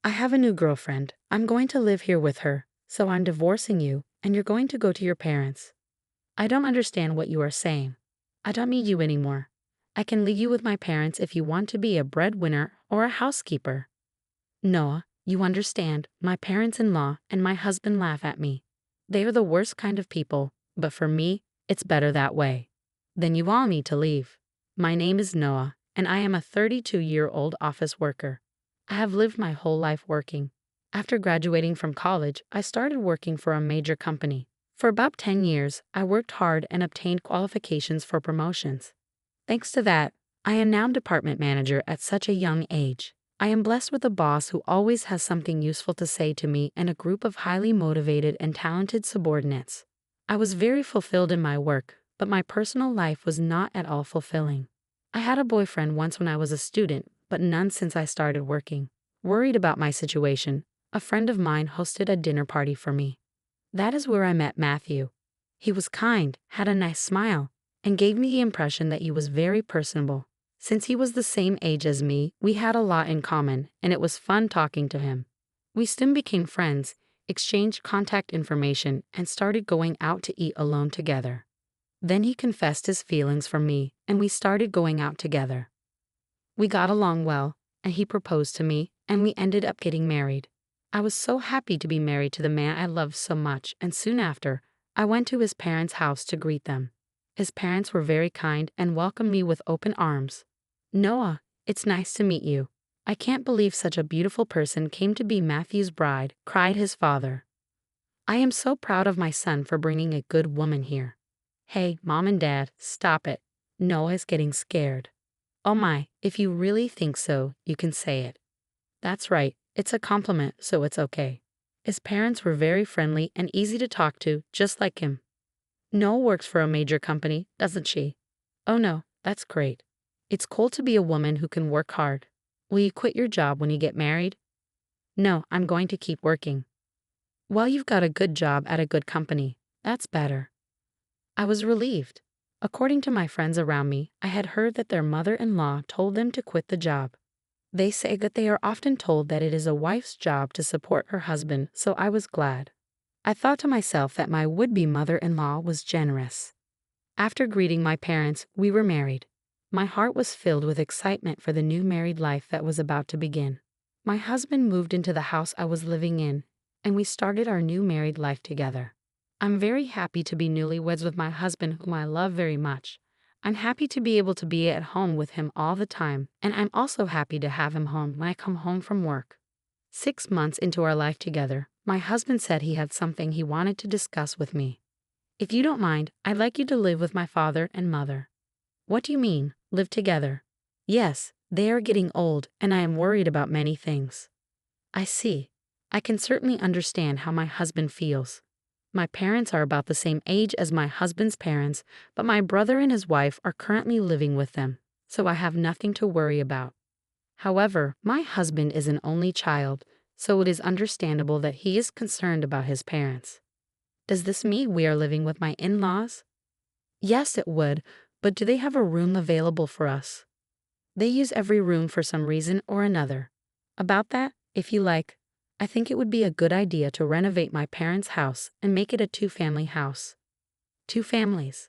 I have a new girlfriend. I'm going to live here with her, so I'm divorcing you, and you're going to go to your parents. I don't understand what you are saying. I don't need you anymore. I can leave you with my parents if you want to be a breadwinner or a housekeeper. Noah, you understand, my parents-in-law and my husband laugh at me. They are the worst kind of people, but for me, it's better that way. Then you all need to leave. My name is Noah, and I am a 32-year-old office worker. I have lived my whole life working. After graduating from college, I started working for a major company. For about 10 years, I worked hard and obtained qualifications for promotions. Thanks to that, I am now department manager at such a young age. I am blessed with a boss who always has something useful to say to me and a group of highly motivated and talented subordinates. I was very fulfilled in my work, but my personal life was not at all fulfilling. I had a boyfriend once when I was a student, but none since I started working. Worried about my situation, a friend of mine hosted a dinner party for me. That is where I met Matthew. He was kind, had a nice smile, and gave me the impression that he was very personable. Since he was the same age as me, we had a lot in common, and it was fun talking to him. We soon became friends, exchanged contact information, and started going out to eat alone together. Then he confessed his feelings for me, and we started going out together. We got along well, and he proposed to me, and we ended up getting married. I was so happy to be married to the man I loved so much, and soon after, I went to his parents' house to greet them. His parents were very kind and welcomed me with open arms. Noah, it's nice to meet you. I can't believe such a beautiful person came to be Matthew's bride, cried his father. I am so proud of my son for bringing a good woman here. Hey, Mom and Dad, stop it. Noah is getting scared. Oh my, if you really think so, you can say it. That's right, it's a compliment, so it's okay. His parents were very friendly and easy to talk to, just like him. Noah works for a major company, doesn't she? Oh no, that's great. It's cool to be a woman who can work hard. Will you quit your job when you get married? No, I'm going to keep working. Well, you've got a good job at a good company. That's better. I was relieved. According to my friends around me, I had heard that their mother-in-law told them to quit the job. They say that they are often told that it is a wife's job to support her husband, so I was glad. I thought to myself that my would-be mother-in-law was generous. After greeting my parents, we were married. My heart was filled with excitement for the new married life that was about to begin. My husband moved into the house I was living in, and we started our new married life together. I'm very happy to be newlyweds with my husband, whom I love very much. I'm happy to be able to be at home with him all the time, and I'm also happy to have him home when I come home from work. 6 months into our life together, my husband said he had something he wanted to discuss with me. If you don't mind, I'd like you to live with my father and mother. What do you mean, live together? Yes, they are getting old, and I am worried about many things. I see. I can certainly understand how my husband feels. My parents are about the same age as my husband's parents, but my brother and his wife are currently living with them, so I have nothing to worry about. However, my husband is an only child, so it is understandable that he is concerned about his parents. Does this mean we are living with my in-laws? Yes, it would, but do they have a room available for us? They use every room for some reason or another. About that, if you like, I think it would be a good idea to renovate my parents' house and make it a 2-family house. 2 families.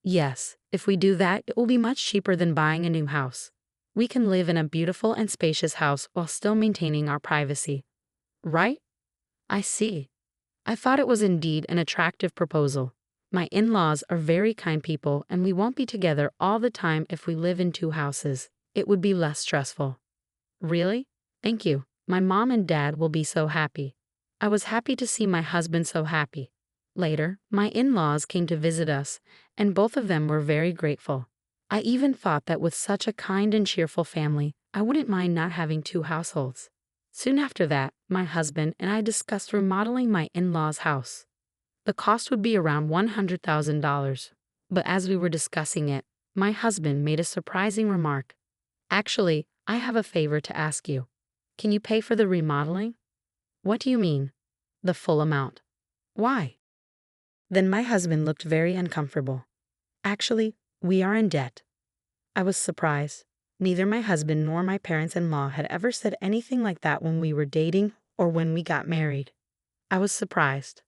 Yes, if we do that, it will be much cheaper than buying a new house. We can live in a beautiful and spacious house while still maintaining our privacy. Right? I see. I thought it was indeed an attractive proposal. My in-laws are very kind people, and we won't be together all the time if we live in 2 houses. It would be less stressful. Really? Thank you. My mom and dad will be so happy. I was happy to see my husband so happy. Later, my in-laws came to visit us, and both of them were very grateful. I even thought that with such a kind and cheerful family, I wouldn't mind not having 2 households. Soon after that, my husband and I discussed remodeling my in-laws' house. The cost would be around $100,000, but as we were discussing it, my husband made a surprising remark. Actually, I have a favor to ask you. Can you pay for the remodeling? What do you mean? The full amount. Why? Then my husband looked very uncomfortable. Actually, we are in debt. I was surprised. Neither my husband nor my parents-in-law had ever said anything like that when we were dating or when we got married. I was surprised.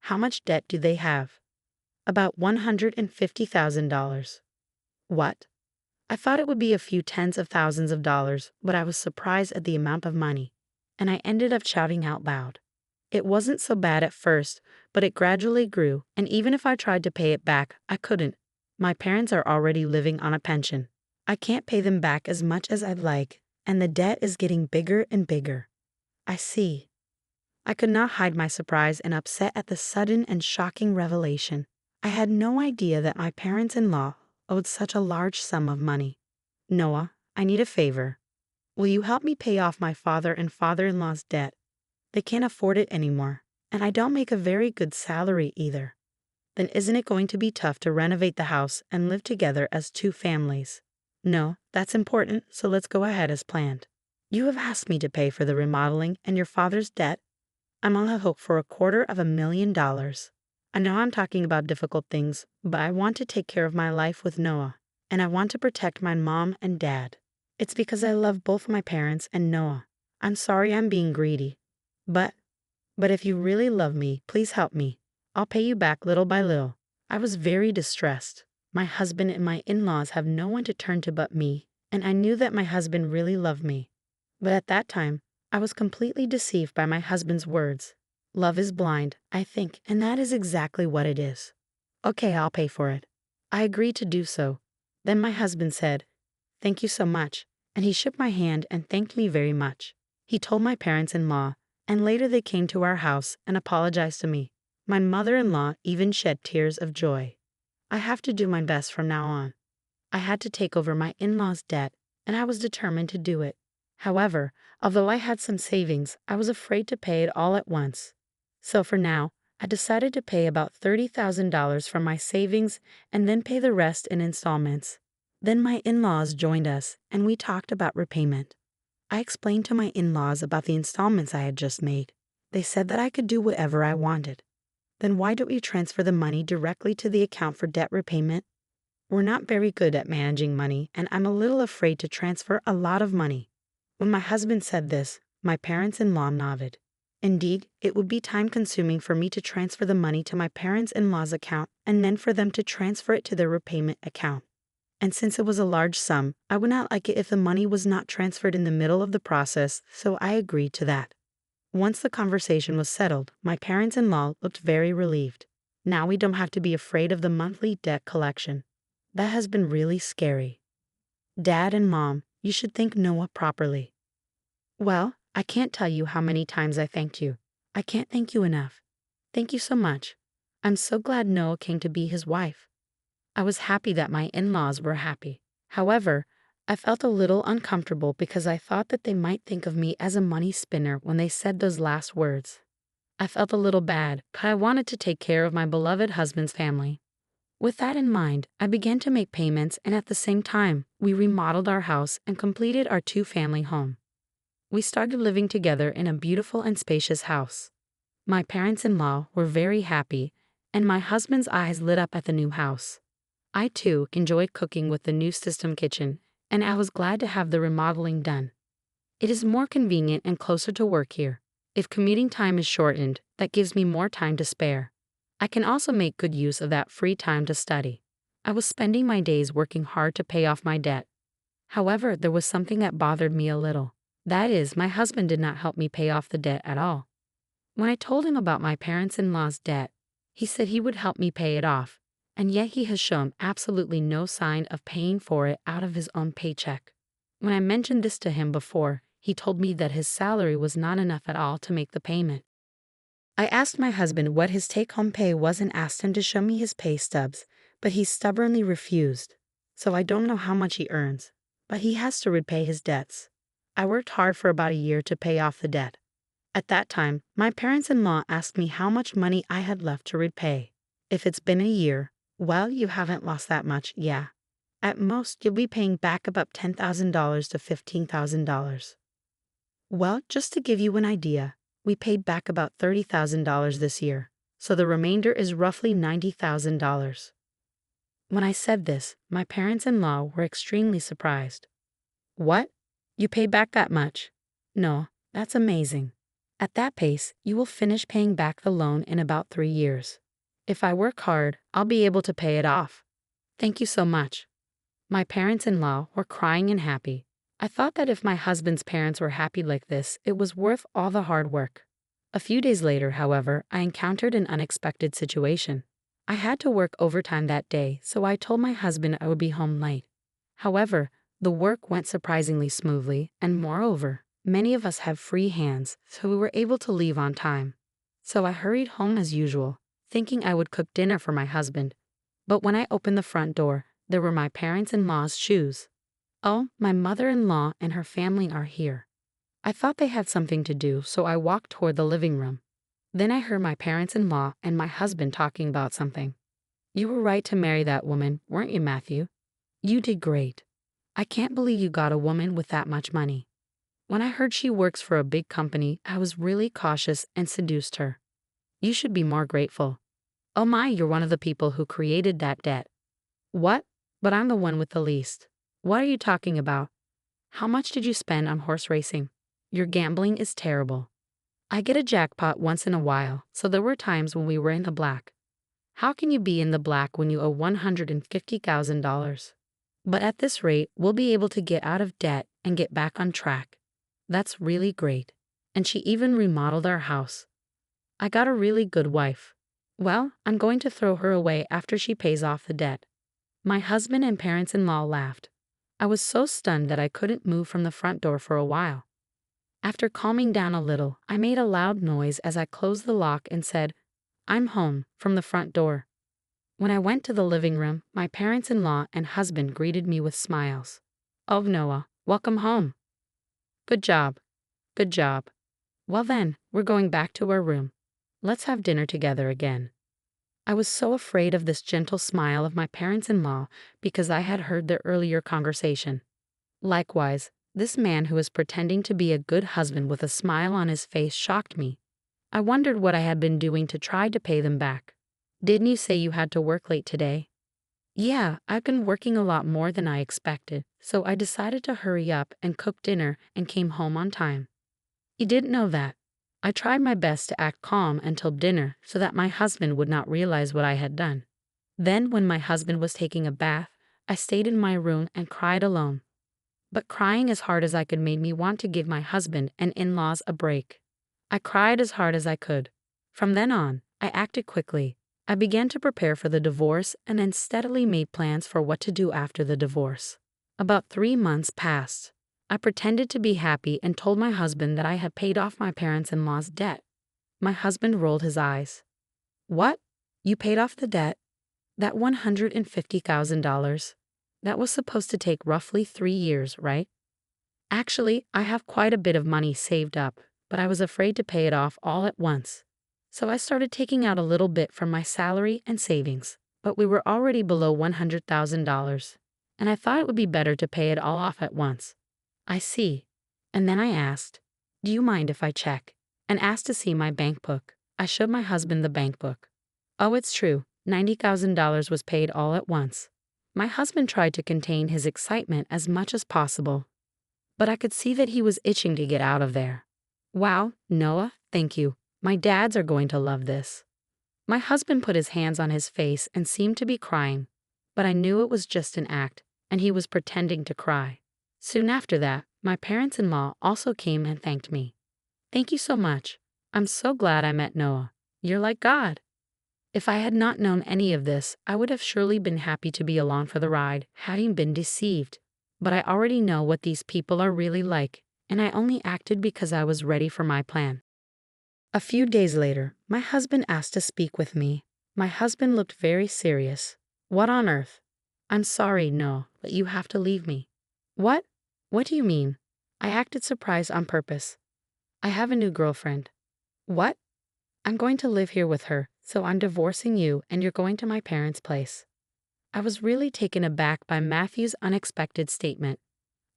How much debt do they have? About $150,000. What? I thought it would be a few tens of thousands of dollars, but I was surprised at the amount of money, and I ended up shouting out loud. It wasn't so bad at first, but it gradually grew, and even if I tried to pay it back, I couldn't. My parents are already living on a pension. I can't pay them back as much as I'd like, and the debt is getting bigger and bigger. I see. I could not hide my surprise and upset at the sudden and shocking revelation. I had no idea that my parents-in-law owed such a large sum of money. Noah, I need a favor. Will you help me pay off my father and father-in-law's debt? They can't afford it anymore, and I don't make a very good salary either. Then isn't it going to be tough to renovate the house and live together as two families? No, that's important, so let's go ahead as planned. You have asked me to pay for the remodeling and your father's debt. I'm on the hook for $250,000. I know I'm talking about difficult things, but I want to take care of my life with Noah, and I want to protect my mom and dad. It's because I love both my parents and Noah. I'm sorry I'm being greedy. But if you really love me, please help me. I'll pay you back little by little. I was very distressed. My husband and my in-laws have no one to turn to but me, and I knew that my husband really loved me. But at that time, I was completely deceived by my husband's words. Love is blind, I think, and that is exactly what it is. Okay, I'll pay for it. I agreed to do so. Then my husband said, "Thank you so much," and he shook my hand and thanked me very much. He told my parents-in-law, and later they came to our house and apologized to me. My mother-in-law even shed tears of joy. I have to do my best from now on. I had to take over my in-laws' debt, and I was determined to do it. However, although I had some savings, I was afraid to pay it all at once. So for now, I decided to pay about $30,000 from my savings and then pay the rest in installments. Then my in-laws joined us, and we talked about repayment. I explained to my in-laws about the installments I had just made. They said that I could do whatever I wanted. Then why don't we transfer the money directly to the account for debt repayment? We're not very good at managing money, and I'm a little afraid to transfer a lot of money. When my husband said this, my parents-in-law nodded. Indeed, it would be time-consuming for me to transfer the money to my parents-in-law's account and then for them to transfer it to their repayment account. And since it was a large sum, I would not like it if the money was not transferred in the middle of the process, so I agreed to that. Once the conversation was settled, my parents-in-law looked very relieved. Now we don't have to be afraid of the monthly debt collection. That has been really scary. Dad and Mom, you should thank Noah properly. Well, I can't tell you how many times I thanked you. I can't thank you enough. Thank you so much. I'm so glad Noah came to be his wife. I was happy that my in-laws were happy. However, I felt a little uncomfortable because I thought that they might think of me as a money spinner when they said those last words. I felt a little bad, but I wanted to take care of my beloved husband's family. With that in mind, I began to make payments, and at the same time, we remodeled our house and completed our two-family home. We started living together in a beautiful and spacious house. My parents-in-law were very happy, and my husband's eyes lit up at the new house. I too enjoyed cooking with the new system kitchen, and I was glad to have the remodeling done. It is more convenient and closer to work here. If commuting time is shortened, that gives me more time to spare. I can also make good use of that free time to study. I was spending my days working hard to pay off my debt. However, there was something that bothered me a little. That is, my husband did not help me pay off the debt at all. When I told him about my parents-in-law's debt, he said he would help me pay it off, and yet he has shown absolutely no sign of paying for it out of his own paycheck. When I mentioned this to him before, he told me that his salary was not enough at all to make the payment. I asked my husband what his take-home pay was and asked him to show me his pay stubs, but he stubbornly refused. So I don't know how much he earns, but he has to repay his debts. I worked hard for about a year to pay off the debt. At that time, my parents-in-law asked me how much money I had left to repay. If it's been a year, well, you haven't lost that much, yeah. At most, you'll be paying back about $10,000 to $15,000. Well, just to give you an idea, we paid back about $30,000 this year, so the remainder is roughly $90,000. When I said this, my parents-in-law were extremely surprised. What? You pay back that much? No, that's amazing. At that pace, you will finish paying back the loan in about 3 years. If I work hard, I'll be able to pay it off. Thank you so much. My parents-in-law were crying and happy. I thought that if my husband's parents were happy like this, it was worth all the hard work. A few days later, however, I encountered an unexpected situation. I had to work overtime that day, so I told my husband I would be home late. However, the work went surprisingly smoothly, and moreover, many of us have free hands, so we were able to leave on time. So I hurried home as usual, thinking I would cook dinner for my husband. But when I opened the front door, there were my parents-in-law's shoes. Oh, my mother-in-law and her family are here. I thought they had something to do, so I walked toward the living room. Then I heard my parents-in-law and my husband talking about something. You were right to marry that woman, weren't you, Matthew? You did great. I can't believe you got a woman with that much money. When I heard she works for a big company, I was really cautious and seduced her. You should be more grateful. Oh my, you're one of the people who created that debt. What? But I'm the one with the least. What are you talking about? How much did you spend on horse racing? Your gambling is terrible. I get a jackpot once in a while, so there were times when we were in the black. How can you be in the black when you owe $150,000? But at this rate, we'll be able to get out of debt and get back on track. That's really great. And she even remodeled our house. I got a really good wife. Well, I'm going to throw her away after she pays off the debt. My husband and parents-in-law laughed. I was so stunned that I couldn't move from the front door for a while. After calming down a little, I made a loud noise as I closed the lock and said, "I'm home," from the front door. When I went to the living room, my parents-in-law and husband greeted me with smiles. "Oh, Noah, welcome home." "Good job. Good job. Well then, we're going back to our room. Let's have dinner together again." I was so afraid of this gentle smile of my parents-in-law because I had heard their earlier conversation. Likewise, this man who was pretending to be a good husband with a smile on his face shocked me. I wondered what I had been doing to try to pay them back. "Didn't you say you had to work late today?" "Yeah, I've been working a lot more than I expected, so I decided to hurry up and cook dinner and came home on time." You didn't know that. I tried my best to act calm until dinner so that my husband would not realize what I had done. Then, when my husband was taking a bath, I stayed in my room and cried alone. But crying as hard as I could made me want to give my husband and in-laws a break. I cried as hard as I could. From then on, I acted quickly. I began to prepare for the divorce and then steadily made plans for what to do after the divorce. About 3 months passed. I pretended to be happy and told my husband that I had paid off my parents-in-law's debt. My husband rolled his eyes. "What? You paid off the debt? That $150,000? That was supposed to take roughly 3 years, right?" "Actually, I have quite a bit of money saved up, but I was afraid to pay it off all at once. So I started taking out a little bit from my salary and savings, but we were already below $100,000, and I thought it would be better to pay it all off at once." "I see." And then I asked, "Do you mind if I check?" and asked to see my bank book. I showed my husband the bank book. Oh, it's true, $90,000 was paid all at once. My husband tried to contain his excitement as much as possible, but I could see that he was itching to get out of there. "Wow, Noah, thank you. My dads are going to love this." My husband put his hands on his face and seemed to be crying, but I knew it was just an act, and he was pretending to cry. Soon after that, my parents-in-law also came and thanked me. "Thank you so much. I'm so glad I met Noah. You're like God." If I had not known any of this, I would have surely been happy to be along for the ride, having been deceived. But I already know what these people are really like, and I only acted because I was ready for my plan. A few days later, my husband asked to speak with me. My husband looked very serious. "What on earth?" "I'm sorry, no, but you have to leave me." "What? What do you mean?" I acted surprised on purpose. "I have a new girlfriend." "What?" "I'm going to live here with her, so I'm divorcing you and you're going to my parents' place." I was really taken aback by Matthew's unexpected statement.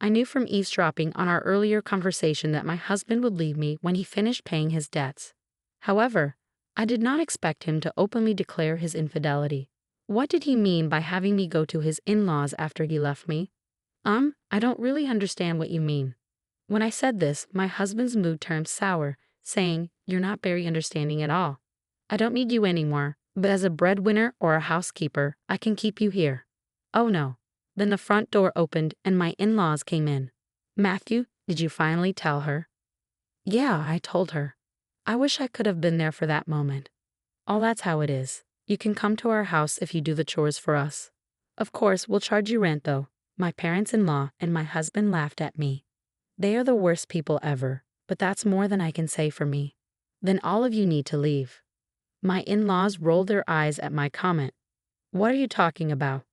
I knew from eavesdropping on our earlier conversation that my husband would leave me when he finished paying his debts. However, I did not expect him to openly declare his infidelity. What did he mean by having me go to his in-laws after he left me? I don't really understand what you mean. When I said this, my husband's mood turned sour, saying, "You're not very understanding at all. I don't need you anymore, but as a breadwinner or a housekeeper, I can keep you here." Oh no. Then the front door opened and my in-laws came in. "Matthew, did you finally tell her?" "Yeah, I told her. I wish I could have been there for that moment." "Oh, that's how it is. You can come to our house if you do the chores for us. Of course, we'll charge you rent though." My parents-in-law and my husband laughed at me. They are the worst people ever, but that's more than I can say for me. "Then all of you need to leave." My in-laws rolled their eyes at my comment. "What are you talking about?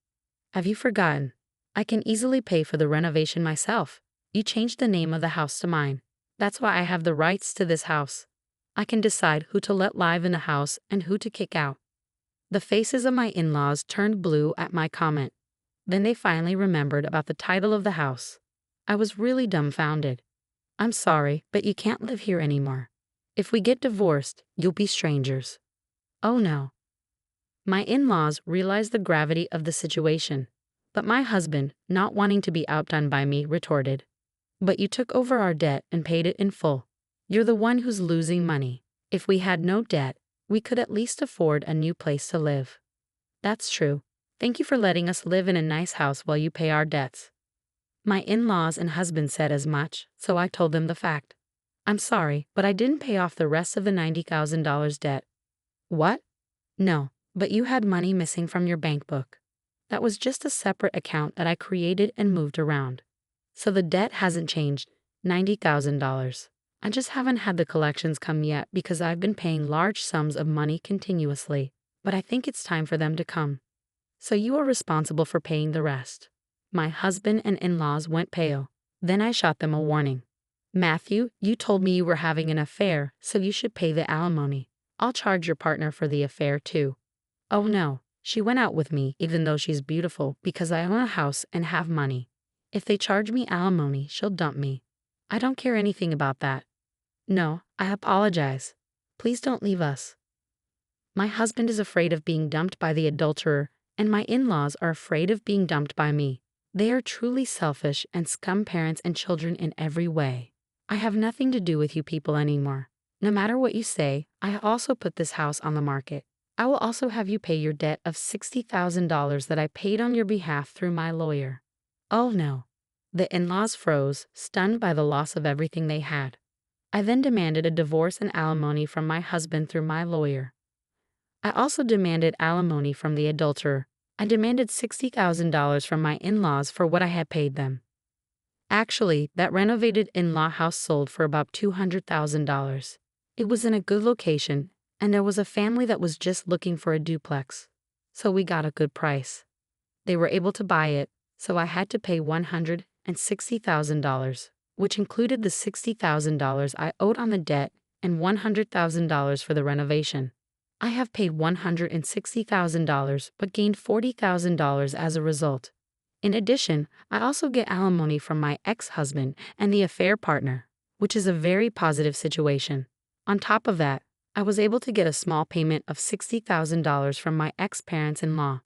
Have you forgotten? I can easily pay for the renovation myself. You changed the name of the house to mine. That's why I have the rights to this house. I can decide who to let live in the house and who to kick out." The faces of my in-laws turned blue at my comment. Then they finally remembered about the title of the house. I was really dumbfounded. "I'm sorry, but you can't live here anymore. If we get divorced, you'll be strangers." Oh no. My in-laws realized the gravity of the situation, but my husband, not wanting to be outdone by me, retorted, "But you took over our debt and paid it in full. You're the one who's losing money. If we had no debt, we could at least afford a new place to live." "That's true. Thank you for letting us live in a nice house while you pay our debts." My in-laws and husband said as much, so I told them the fact. "I'm sorry, but I didn't pay off the rest of the $90,000 debt." "What?" "No, but you had money missing from your bank book. That was just a separate account that I created and moved around. So the debt hasn't changed, $90,000. I just haven't had the collections come yet because I've been paying large sums of money continuously, but I think it's time for them to come. So you are responsible for paying the rest." My husband and in-laws went pale. Then I shot them a warning. "Matthew, you told me you were having an affair, so you should pay the alimony. I'll charge your partner for the affair too." "Oh no, she went out with me even though she's beautiful because I own a house and have money. If they charge me alimony, she'll dump me. I don't care anything about that." "No, I apologize. Please don't leave us." My husband is afraid of being dumped by the adulterer, and my in-laws are afraid of being dumped by me. They are truly selfish and scum parents and children in every way. I have nothing to do with you people anymore. No matter what you say, I also put this house on the market. I will also have you pay your debt of $60,000 that I paid on your behalf through my lawyer." Oh no. The in-laws froze, stunned by the loss of everything they had. I then demanded a divorce and alimony from my husband through my lawyer. I also demanded alimony from the adulterer. I demanded $60,000 from my in-laws for what I had paid them. Actually, that renovated in-law house sold for about $200,000. It was in a good location, and there was a family that was just looking for a duplex. So we got a good price. They were able to buy it, so I had to pay $160,000, which included the $60,000 I owed on the debt and $100,000 for the renovation. I have paid $160,000 but gained $40,000 as a result. In addition, I also get alimony from my ex-husband and the affair partner, which is a very positive situation. On top of that, I was able to get a small payment of $60,000 from my ex-parents-in-law.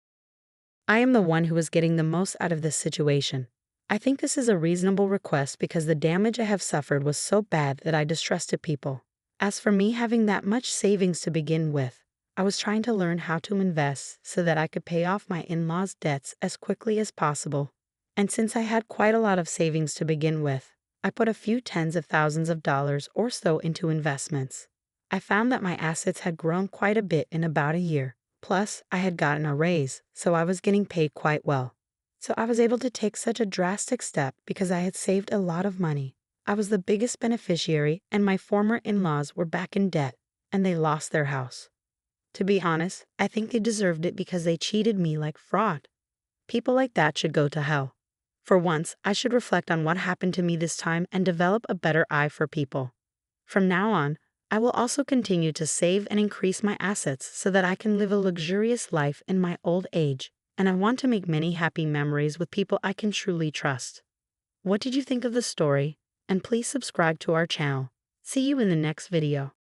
I am the one who is getting the most out of this situation. I think this is a reasonable request because the damage I have suffered was so bad that I distrusted people. As for me having that much savings to begin with, I was trying to learn how to invest so that I could pay off my in-laws' debts as quickly as possible. And since I had quite a lot of savings to begin with, I put a few tens of thousands of dollars or so into investments. I found that my assets had grown quite a bit in about a year. Plus, I had gotten a raise, so I was getting paid quite well. So I was able to take such a drastic step because I had saved a lot of money. I was the biggest beneficiary, and my former in-laws were back in debt, and they lost their house. To be honest, I think they deserved it because they cheated me like fraud. People like that should go to hell. For once, I should reflect on what happened to me this time and develop a better eye for people. From now on, I will also continue to save and increase my assets so that I can live a luxurious life in my old age, and I want to make many happy memories with people I can truly trust. What did you think of the story? And please subscribe to our channel. See you in the next video.